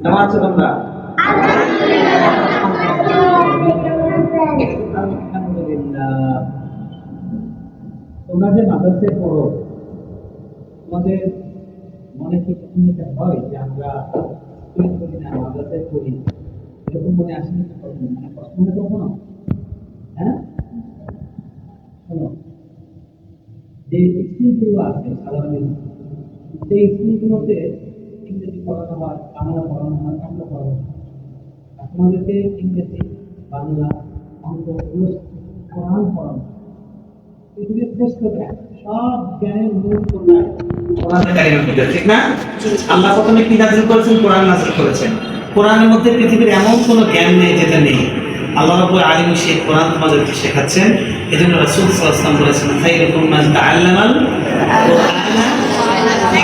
কেমন আছো তোমরা? তোমরা যে মাদ্রাসায় পড়ো, তোমাদের মনে কি কখনো এটা হয় যে আমরা স্কুলে পড়ি না মাদ্রাসায় পড়ি, এরকম মনে আসে না? মানে প্রশ্ন মনে কখনো? হ্যাঁ, শোনো, যে স্কুলগুলো আছে সাধারণ সেই স্কুলগুলোতে ইংরেজি পড়ানো হয়, বাংলা পড়ানো হয়, অঙ্ক পড়ানো হয়। আপনাদেরকে ইংরেজি, বাংলা, অঙ্ক, কোরআন পড়ানো হয়। পৃথিবীর শ্রেষ্ঠ জ্ঞান, সব জ্ঞানের মূল কোরআন, কোরআনের কারিমের মধ্যে, ঠিক না? আল্লাহ প্রথমে কি নাযিল করেছেন? কোরআন নাযিল করেছেন। কোরআনের মধ্যে পৃথিবীর এমন কোনো জ্ঞান নেই যেটা নেই। আল্লাহ রাব্বুল আলামিন সেই কোরআন তোমাদেরকে শেখাচ্ছেন। এজন্য রাসূল সাল্লাল্লাহু আলাইহি ওয়াসাল্লাম বলেছেন, খায়রুকুম মান তাআল্লামাল কুরআনা ওয়া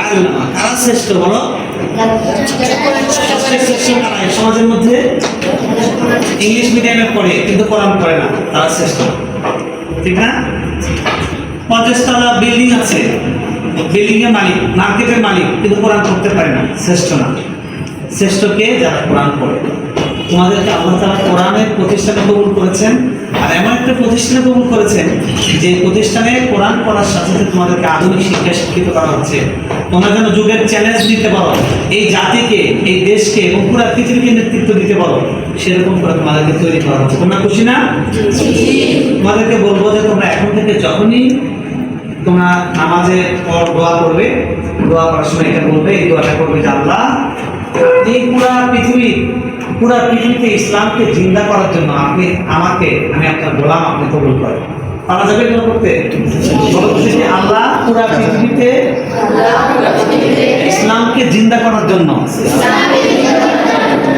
আল্লামা। কারা শ্রেষ্ঠ বলো? সমাজের মধ্যে ইংলিশ মিডিয়ামে পড়ে কিন্তু কোরআন পড়ে না, তারা শ্রেষ্ঠ, ঠিক না? 50 তলা বিল্ডিং আছে, বিল্ডিং এর মালিক, মার্কেটের মালিক, কিন্তু কোরআন পড়তে পারে না, শ্রেষ্ঠ না। শ্রেষ্ঠ কে? যারা কোরআন পড়ে। তোমাদেরকে আল্লাহ তাআলা কোরআনের প্রতিষ্ঠানে কবুল করেছেন, আর এমন একটা প্রতিষ্ঠানে কবুল করেছেন যে প্রতিষ্ঠানে কোরআন পড়ার সাথে সাথে তোমাদেরকে আধুনিক শিক্ষা শিক্ষিত করা হচ্ছে। তোমরা যেন যুগের চ্যালেঞ্জ দিতে পারো, এই জাতিকে, এই দেশকে এবং পুরো পৃথিবীকে নেতৃত্ব দিতে পারো, সেরকম করে তোমাদেরকে তৈরি করা হচ্ছে। তোমরা খুশি না? তোমাদেরকে বলবো যে তোমরা এখন থেকে যখনই তোমরা নামাজের পর দোয়া করবে, দোয়া করার সময় এটা বলবে, এই দোয়াটা করবে যে আল্লাহ, এই পুরা পৃথিবীতে ইসলামকে জিন্দা করার জন্য আপনি আমি আপনার গোলাম, আপনি কবুল করেন। পারা যাবে এগুলো করতে? আল্লাহ পুরা পৃথিবীতে ইসলামকে জিন্দা করার জন্য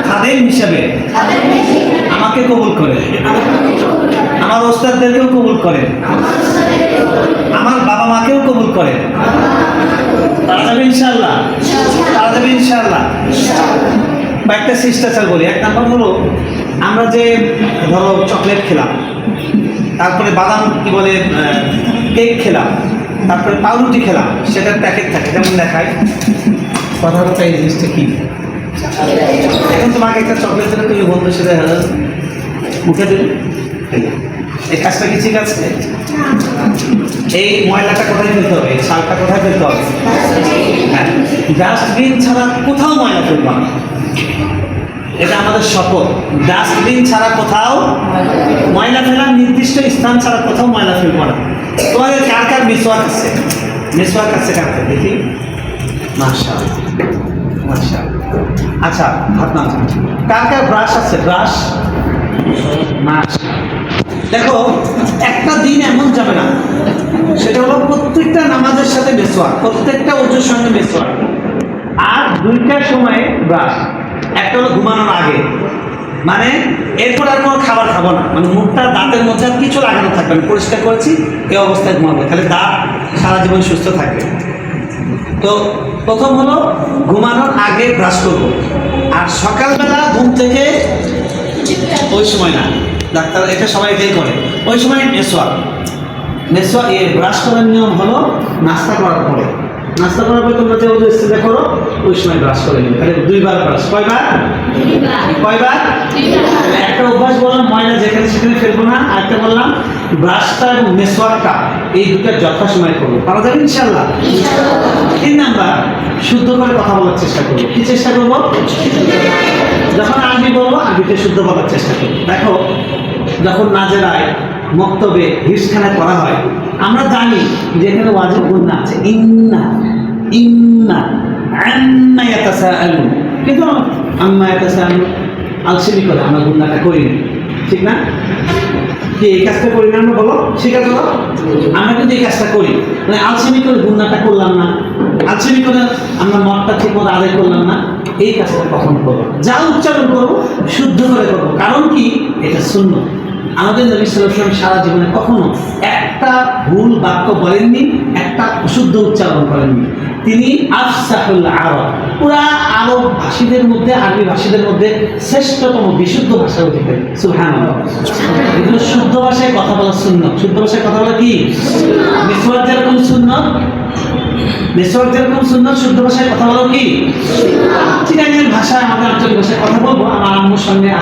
খাদেম হিসাবে আমাকে কবুল করে, আমার ওস্তাদদেরকেও কবুল করেন, আমার বাবা মাকেও কবুল করেন। পারা যাবে ইনশাআল্লাহ? পারা যাবে ইনশাআল্লাহ? একটা শিষ্টাচার বলি। এক নাম্বার হলো, আমরা যে ধরো চকলেট খেলাম, তারপরে বাদাম কি বলে কেক খেলাম, তারপরে পাউরুটি খেলাম, সেটার প্যাকেট থাকে, যেমন দেখায় কথা কথা এই জিনিসটা কি। এখন তোমাকে একটা চকলেট দিলে তুমি বন্ধুর সাথে মুখে দিলে, এই কাজটা কি ঠিক আছে? এই ময়লাটা কোথায় ফেলতে হবে? এই শালটা কোথায় ফেলতে হবে? হ্যাঁ, ডাস্টবিন ছাড়া কোথাও ময়লা ফেলবো না, এটা আমাদের শপথ। ডাস্টবিন ছাড়া কোথাও ময়লা ফেলার নির্দিষ্ট স্থান ছাড়া কোথাও ময়লা ফেলবো না। তোমাদের কার কার মিসওয়াক আছে? মিসওয়াক আছে কার কার? দেখি, মাশাআল্লাহ মাশাআল্লাহ। আচ্ছা, হাত নাও। কার কার ব্রাশ আছে? ব্রাশ, মাশাআল্লাহ। দেখো, একটা দিন এমন যাবে না, সেটা হলো প্রত্যেকটা নামাজের সাথে মিসওয়াক, প্রত্যেকটা ওযুর সঙ্গে মিসওয়াক, আর 2টার সময় ব্রাশ। একটা হলো ঘুমানোর আগে, মানে এরপর আর কোনো খাবার খাবো না, মানে মুখটা দাঁতের মধ্যে আর কিছু লাগানো থাকবে না, পরিষ্কার করেছি এই অবস্থায় ঘুমাবো, তাহলে দাঁত সারা জীবন সুস্থ থাকবে। তো প্রথম হলো ঘুমানোর আগে ব্রাশ করবো, আর সকালবেলা ঘুম থেকে ওই সময় না, ডাক্তার এটা সবাই এটাই করে, ওই সময় মেসওয়াক ব্রাশ করার নিয়ম হলো নাস্তা করার পরে। নাস্তা করার পরে তোমরা যে ওদের ইস্তেঞ্জা করো, ওই সময় ব্রাশ করে নিবে, তাহলে 2বার ব্রাশ। কয়বার? একটা অভ্যাস বললাম, ময়লা যেখানে সেখানে ফেলবো না। আরেকটা বললাম, ব্রাশটা এবং মেসওয়াকটা এই দুটো যথাসময় করবো। পারা যাবে ইনশাআল্লাহ? 3 নাম্বার, শুদ্ধ করে কথা বলার চেষ্টা করবো। কি চেষ্টা করবো? যখন আরবি বলবো, আরবিতে শুদ্ধ বলার চেষ্টা করবো। দেখো, যখন নাজেরায়, মক্তবে, হিফজখানায় পড়া হয়, আমরা জানি যে এখানে ওয়াজিব গুন্না আছে, ইন্না আম্মা ইয়াতাসাআলুন, কিন্তু আম্মা ইয়াতাসাআলুন আলসেমি করে আমরা গুন্নাটা করি না, ঠিক না? কি এই কাজটা করি না আমরা? বলো, স্বীকার করো। আমরা কিন্তু এই কাজটা করি, মানে আলসেমি করে গুন্নাটা করলাম না, আলসেমি করে আমরা মতটা ঠিক মতো আদায় করলাম না। এই কাজটা কখন করবো? যা উচ্চারণ করবো শুদ্ধ করে করবো। কারণ কি? এটা সুন্নাত। আমাদের নবী সাল্লাল্লাহু আলাইহি ওয়াসাল্লাম সারা জীবনে কখনো একটা ভুল বাক্য বলেননি, একটা অশুদ্ধ উচ্চারণ করেননি। তিনি আফসাহুল আরব, পুরা আরব ভাষীদের মধ্যে, আরবি ভাষীদের মধ্যে শ্রেষ্ঠতম বিশুদ্ধ ভাষার অধিকারী। সুবহানাল্লাহ। এগুলো শুদ্ধ ভাষায় কথা বলা সুন্নাত। শুদ্ধ ভাষায় কথা বলা কি? মিসওয়াক যেরকম সুন্নাত, শুদ্ধ ভাষায় কথা বলা কি? চিটাগাংয়ের ভাষা, আমাদের আঞ্চলিক বসে কথা বলবো আমার আম্মুর সঙ্গে।